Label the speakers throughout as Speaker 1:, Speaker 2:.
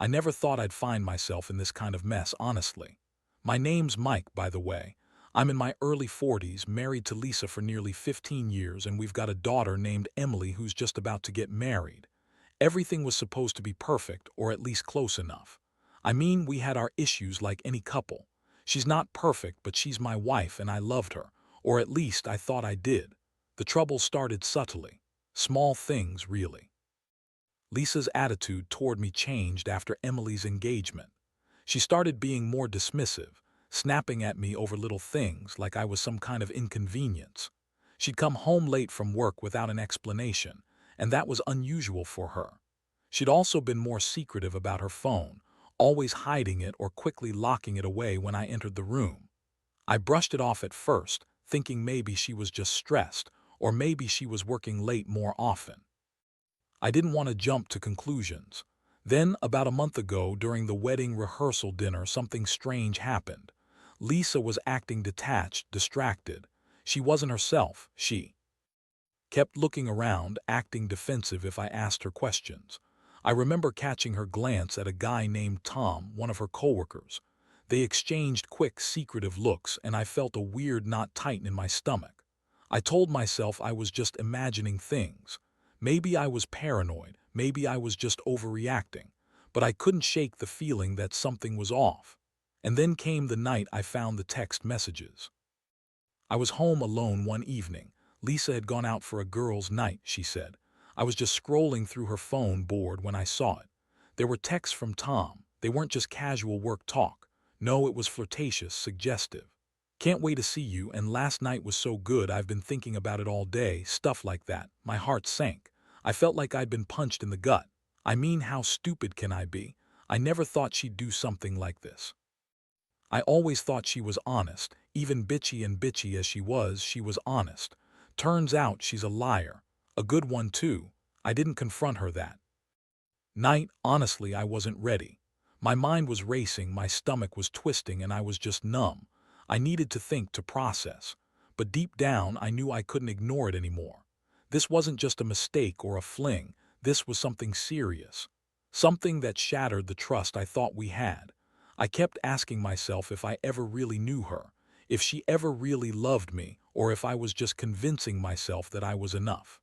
Speaker 1: I never thought I'd find myself in this kind of mess, honestly. My name's Mike, by the way. I'm in my early 40s, married to Lisa for nearly 15 years, and we've got a daughter named Emily who's just about to get married. Everything was supposed to be perfect, or at least close enough. I mean, we had our issues like any couple. She's not perfect, but she's my wife and I loved her, or at least I thought I did. The trouble started subtly. Small things, really. Lisa's attitude toward me changed after Emily's engagement. She started being more dismissive, snapping at me over little things like I was some kind of inconvenience. She'd come home late from work without an explanation, and that was unusual for her. She'd also been more secretive about her phone, always hiding it or quickly locking it away when I entered the room. I brushed it off at first, thinking maybe she was just stressed, or maybe she was working late more often. I didn't want to jump to conclusions. Then, about a month ago, during the wedding rehearsal dinner, something strange happened. Lisa was acting detached, distracted. She wasn't herself. She kept looking around, acting defensive if I asked her questions. I remember catching her glance at a guy named Tom, one of her coworkers. They exchanged quick, secretive looks, and I felt a weird knot tighten in my stomach. I told myself I was just imagining things. Maybe I was paranoid, maybe I was just overreacting, but I couldn't shake the feeling that something was off. And then came the night I found the text messages. I was home alone one evening. Lisa had gone out for a girls' night, she said. I was just scrolling through her phone, bored, when I saw it. There were texts from Tom. They weren't just casual work talk. No, it was flirtatious, suggestive. Can't wait to see you, and last night was so good I've been thinking about it all day, stuff like that. My heart sank. I felt like I'd been punched in the gut. I mean, how stupid can I be? I never thought she'd do something like this. I always thought she was honest. Even bitchy as she was honest. Turns out she's a liar. A good one, too. I didn't confront her that night. Honestly, I wasn't ready. My mind was racing, my stomach was twisting, and I was just numb. I needed to think, to process. But deep down, I knew I couldn't ignore it anymore. This wasn't just a mistake or a fling. This was something serious. Something that shattered the trust I thought we had. I kept asking myself if I ever really knew her, if she ever really loved me, or if I was just convincing myself that I was enough.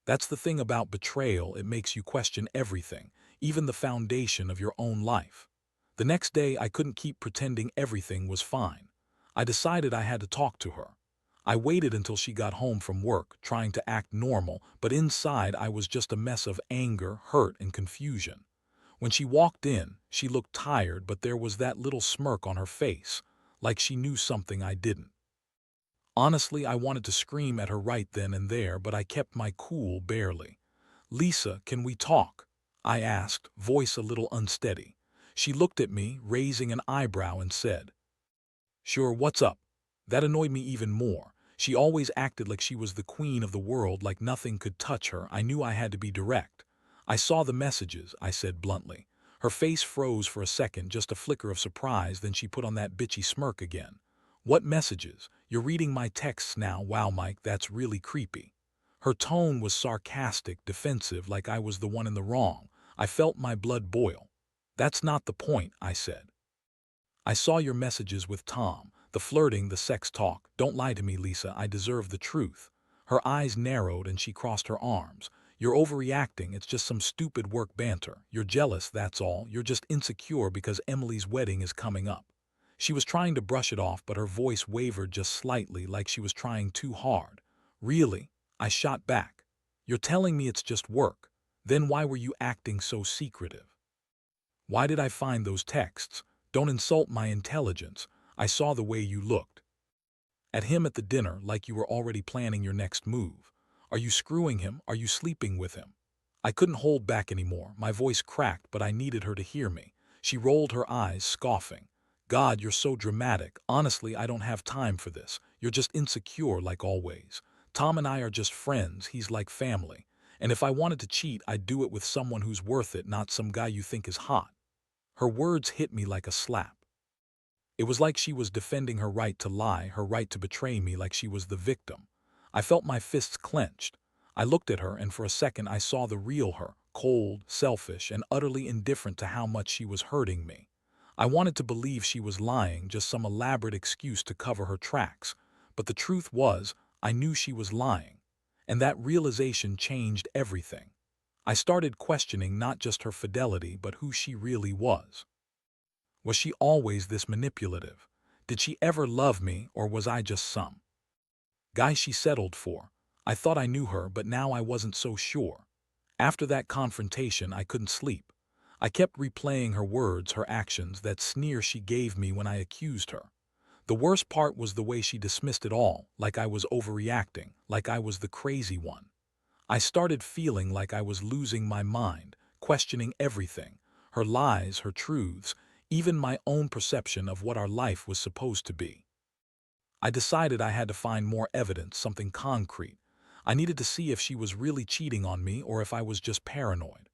Speaker 1: That's the thing about betrayal, it makes you question everything, even the foundation of your own life. The next day, I couldn't keep pretending everything was fine. I decided I had to talk to her. I waited until she got home from work, trying to act normal, but inside I was just a mess of anger, hurt, and confusion. When she walked in, she looked tired, but there was that little smirk on her face, like she knew something I didn't. Honestly, I wanted to scream at her right then and there, but I kept my cool barely. "Lisa, can we talk?" I asked, voice a little unsteady. She looked at me, raising an eyebrow, and said, "Sure, what's up?" That annoyed me even more. She always acted like she was the queen of the world, like nothing could touch her. I knew I had to be direct. "I saw the messages," I said bluntly. Her face froze for a second, just a flicker of surprise, then she put on that bitchy smirk again. "What messages? You're reading my texts now? Wow, Mike, that's really creepy." Her tone was sarcastic, defensive, like I was the one in the wrong. I felt my blood boil. "That's not the point," I said. "I saw your messages with Tom. The flirting, the sex talk. Don't lie to me, Lisa. I deserve the truth." Her eyes narrowed and she crossed her arms. "You're overreacting. It's just some stupid work banter. You're jealous, that's all. You're just insecure because Emily's wedding is coming up." She was trying to brush it off, but her voice wavered just slightly, like she was trying too hard. "Really?" I shot back. "You're telling me it's just work. Then why were you acting so secretive? Why did I find those texts? Don't insult my intelligence. I saw the way you looked at him at the dinner, like you were already planning your next move. Are you screwing him? Are you sleeping with him?" I couldn't hold back anymore. My voice cracked, but I needed her to hear me. She rolled her eyes, scoffing. "God, you're so dramatic. Honestly, I don't have time for this. You're just insecure like always. Tom and I are just friends. He's like family. And if I wanted to cheat, I'd do it with someone who's worth it, not some guy you think is hot." Her words hit me like a slap. It was like she was defending her right to lie, her right to betray me, like she was the victim. I felt my fists clenched. I looked at her, and for a second I saw the real her, cold, selfish, and utterly indifferent to how much she was hurting me. I wanted to believe she was lying, just some elaborate excuse to cover her tracks. But the truth was, I knew she was lying. And that realization changed everything. I started questioning not just her fidelity, but who she really was. Was she always this manipulative? Did she ever love me, or was I just some guy she settled for? I thought I knew her, but now I wasn't so sure. After that confrontation, I couldn't sleep. I kept replaying her words, her actions, that sneer she gave me when I accused her. The worst part was the way she dismissed it all, like I was overreacting, like I was the crazy one. I started feeling like I was losing my mind, questioning everything, her lies, her truths, even my own perception of what our life was supposed to be. I decided I had to find more evidence, something concrete. I needed to see if she was really cheating on me or if I was just paranoid.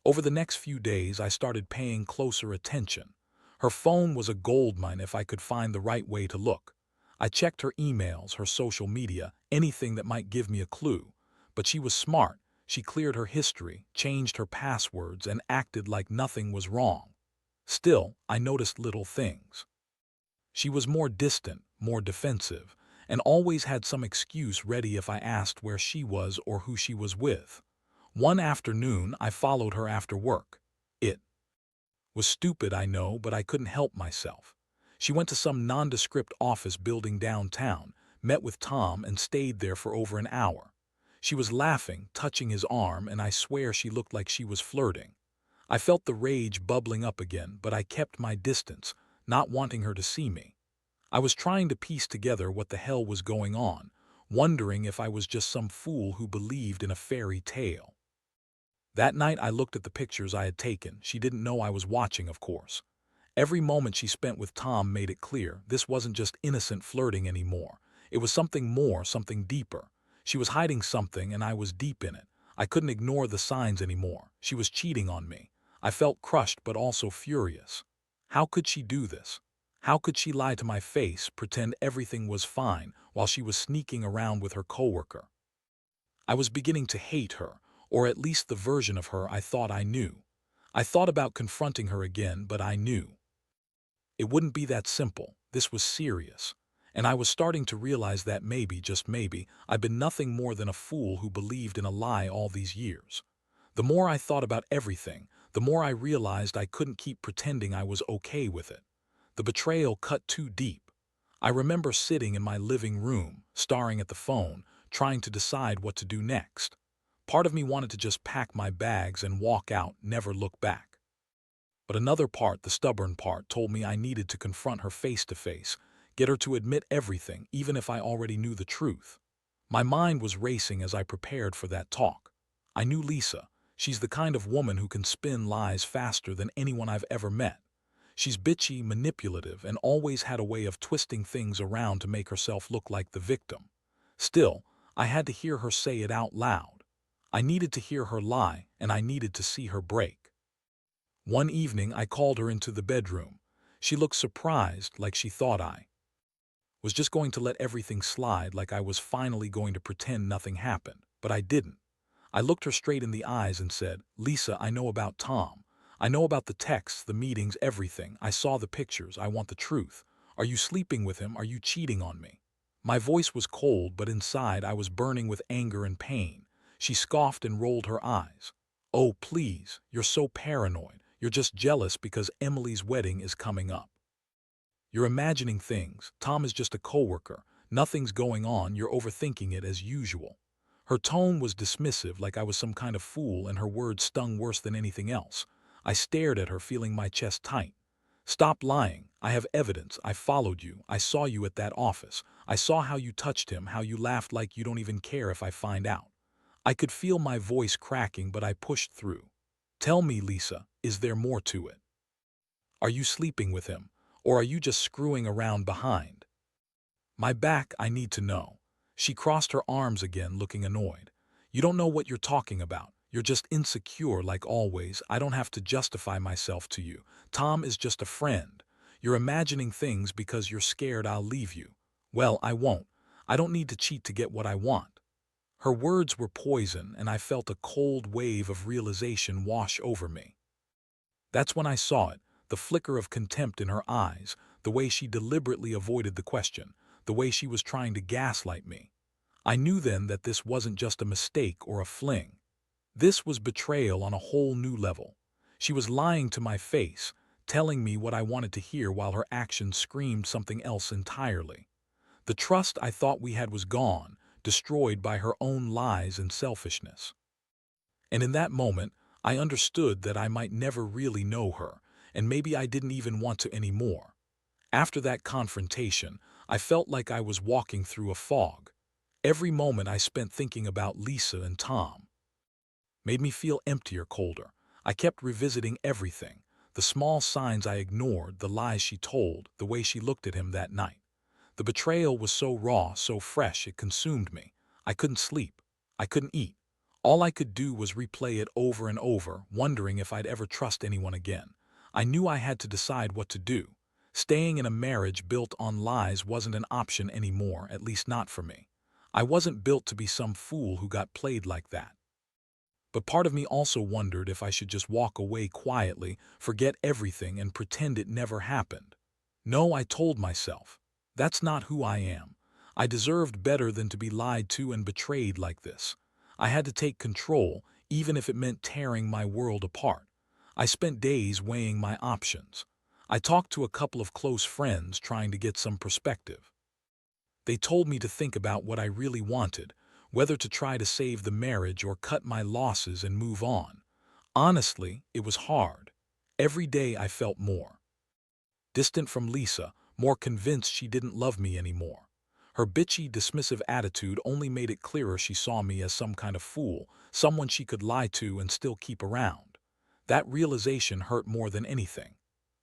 Speaker 1: Over the next few days, I started paying closer attention. Her phone was a goldmine if I could find the right way to look. I checked her emails, her social media, anything that might give me a clue. But she was smart. She cleared her history, changed her passwords, and acted like nothing was wrong. Still, I noticed little things. She was more distant, more defensive, and always had some excuse ready if I asked where she was or who she was with. One afternoon, I followed her after work. It was stupid, I know, but I couldn't help myself. She went to some nondescript office building downtown, met with Tom, and stayed there for over an hour. She was laughing, touching his arm, and I swear she looked like she was flirting. I felt the rage bubbling up again, but I kept my distance, not wanting her to see me. I was trying to piece together what the hell was going on, wondering if I was just some fool who believed in a fairy tale. That night I looked at the pictures I had taken. She didn't know I was watching, of course. Every moment she spent with Tom made it clear this wasn't just innocent flirting anymore. It was something more, something deeper. She was hiding something, and I was deep in it. I couldn't ignore the signs anymore. She was cheating on me. I felt crushed but also furious. How could she do this? How could she lie to my face, pretend everything was fine, while she was sneaking around with her coworker? I was beginning to hate her, or at least the version of her I thought I knew. I thought about confronting her again, but I knew it wouldn't be that simple. This was serious. And I was starting to realize that maybe, just maybe, I'd been nothing more than a fool who believed in a lie all these years. The more I thought about everything, the more I realized I couldn't keep pretending I was okay with it. The betrayal cut too deep. I remember sitting in my living room, staring at the phone, trying to decide what to do next. Part of me wanted to just pack my bags and walk out, never look back. But another part, the stubborn part, told me I needed to confront her face to face, get her to admit everything, even if I already knew the truth. My mind was racing as I prepared for that talk. I knew Lisa. She's the kind of woman who can spin lies faster than anyone I've ever met. She's bitchy, manipulative, and always had a way of twisting things around to make herself look like the victim. Still, I had to hear her say it out loud. I needed to hear her lie, and I needed to see her break. One evening, I called her into the bedroom. She looked surprised, like she thought I was just going to let everything slide, like I was finally going to pretend nothing happened. But I didn't. I looked her straight in the eyes and said, "Lisa, I know about Tom. I know about the texts, the meetings, everything. I saw the pictures. I want the truth. Are you sleeping with him? Are you cheating on me?" My voice was cold, but inside I was burning with anger and pain. She scoffed and rolled her eyes. "Oh, please, you're so paranoid. You're just jealous because Emily's wedding is coming up. You're imagining things. Tom is just a coworker. Nothing's going on. You're overthinking it as usual." Her tone was dismissive, like I was some kind of fool, and her words stung worse than anything else. I stared at her, feeling my chest tight. "Stop lying. I have evidence. I followed you. I saw you at that office. I saw how you touched him, how you laughed like you don't even care if I find out." I could feel my voice cracking, but I pushed through. "Tell me, Lisa, is there more to it? Are you sleeping with him? Or are you just screwing around behind my back? I need to know." She crossed her arms again, looking annoyed. "You don't know what you're talking about. You're just insecure like always. I don't have to justify myself to you. Tom is just a friend. You're imagining things because you're scared I'll leave you. Well, I won't. I don't need to cheat to get what I want." Her words were poison, and I felt a cold wave of realization wash over me. That's when I saw it, the flicker of contempt in her eyes, the way she deliberately avoided the question, the way she was trying to gaslight me. I knew then that this wasn't just a mistake or a fling. This was betrayal on a whole new level. She was lying to my face, telling me what I wanted to hear while her actions screamed something else entirely. The trust I thought we had was gone, destroyed by her own lies and selfishness. And in that moment, I understood that I might never really know her, and maybe I didn't even want to anymore. After that confrontation, I felt like I was walking through a fog. Every moment I spent thinking about Lisa and Tom made me feel emptier, colder. I kept revisiting everything, the small signs I ignored, the lies she told, the way she looked at him that night. The betrayal was so raw, so fresh, it consumed me. I couldn't sleep. I couldn't eat. All I could do was replay it over and over, wondering if I'd ever trust anyone again. I knew I had to decide what to do. Staying in a marriage built on lies wasn't an option anymore, at least not for me. I wasn't built to be some fool who got played like that. But part of me also wondered if I should just walk away quietly, forget everything, and pretend it never happened. No, I told myself. That's not who I am. I deserved better than to be lied to and betrayed like this. I had to take control, even if it meant tearing my world apart. I spent days weighing my options. I talked to a couple of close friends trying to get some perspective. They told me to think about what I really wanted, whether to try to save the marriage or cut my losses and move on. Honestly, it was hard. Every day I felt more distant from Lisa, more convinced she didn't love me anymore. Her bitchy, dismissive attitude only made it clearer she saw me as some kind of fool, someone she could lie to and still keep around. That realization hurt more than anything.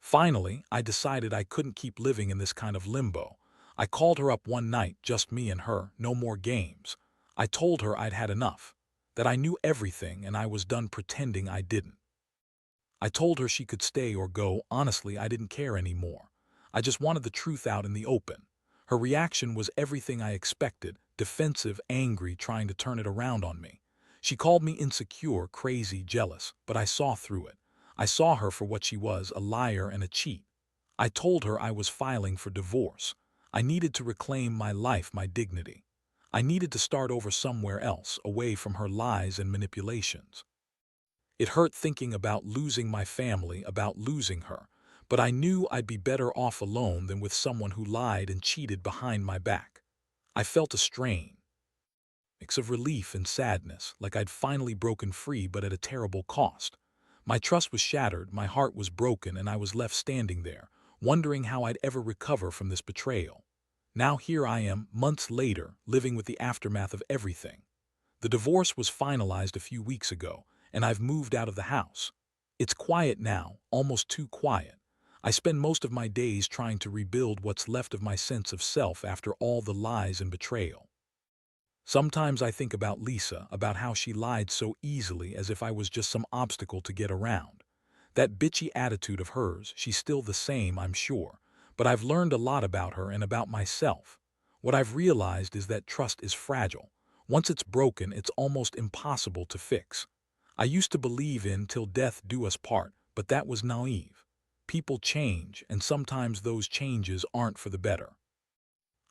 Speaker 1: Finally, I decided I couldn't keep living in this kind of limbo. I called her up one night, just me and her, no more games. I told her I'd had enough, that I knew everything and I was done pretending I didn't. I told her she could stay or go. Honestly, I didn't care anymore. I just wanted the truth out in the open. Her reaction was everything I expected, defensive, angry, trying to turn it around on me. She called me insecure, crazy, jealous, but I saw through it. I saw her for what she was, a liar and a cheat. I told her I was filing for divorce. I needed to reclaim my life, my dignity. I needed to start over somewhere else, away from her lies and manipulations. It hurt thinking about losing my family, about losing her, but I knew I'd be better off alone than with someone who lied and cheated behind my back. I felt a strain, mix of relief and sadness, like I'd finally broken free but at a terrible cost. My trust was shattered, my heart was broken, and I was left standing there, wondering how I'd ever recover from this betrayal. Now here I am, months later, living with the aftermath of everything. The divorce was finalized a few weeks ago, and I've moved out of the house. It's quiet now, almost too quiet. I spend most of my days trying to rebuild what's left of my sense of self after all the lies and betrayal. Sometimes I think about Lisa, about how she lied so easily as if I was just some obstacle to get around. That bitchy attitude of hers, she's still the same, I'm sure, but I've learned a lot about her and about myself. What I've realized is that trust is fragile. Once it's broken, it's almost impossible to fix. I used to believe in till death do us part, but that was naive. People change, and sometimes those changes aren't for the better.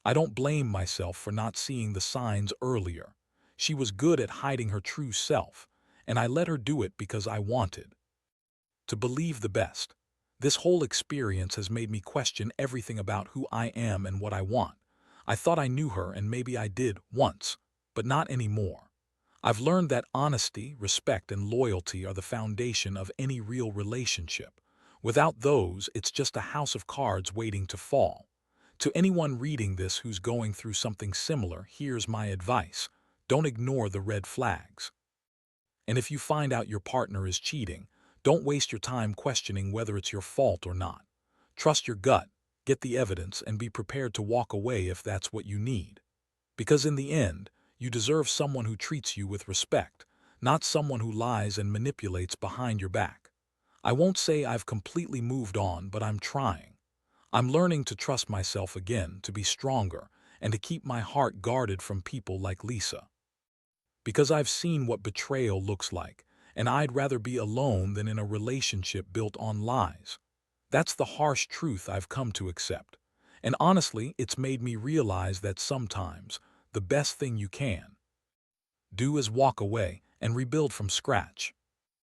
Speaker 1: I don't blame myself for not seeing the signs earlier. She was good at hiding her true self, and I let her do it because I wanted to believe the best. This whole experience has made me question everything about who I am and what I want. I thought I knew her, and maybe I did once, but not anymore. I've learned that honesty, respect, and loyalty are the foundation of any real relationship. Without those, it's just a house of cards waiting to fall. To anyone reading this who's going through something similar, here's my advice. Don't ignore the red flags. And if you find out your partner is cheating, don't waste your time questioning whether it's your fault or not. Trust your gut, get the evidence, and be prepared to walk away if that's what you need. Because in the end, you deserve someone who treats you with respect, not someone who lies and manipulates behind your back. I won't say I've completely moved on, but I'm trying. I'm learning to trust myself again, to be stronger, and to keep my heart guarded from people like Lisa. because I've seen what betrayal looks like, and I'd rather be alone than in a relationship built on lies. That's the harsh truth I've come to accept. And honestly, it's made me realize that sometimes the best thing you can do is walk away and rebuild from scratch.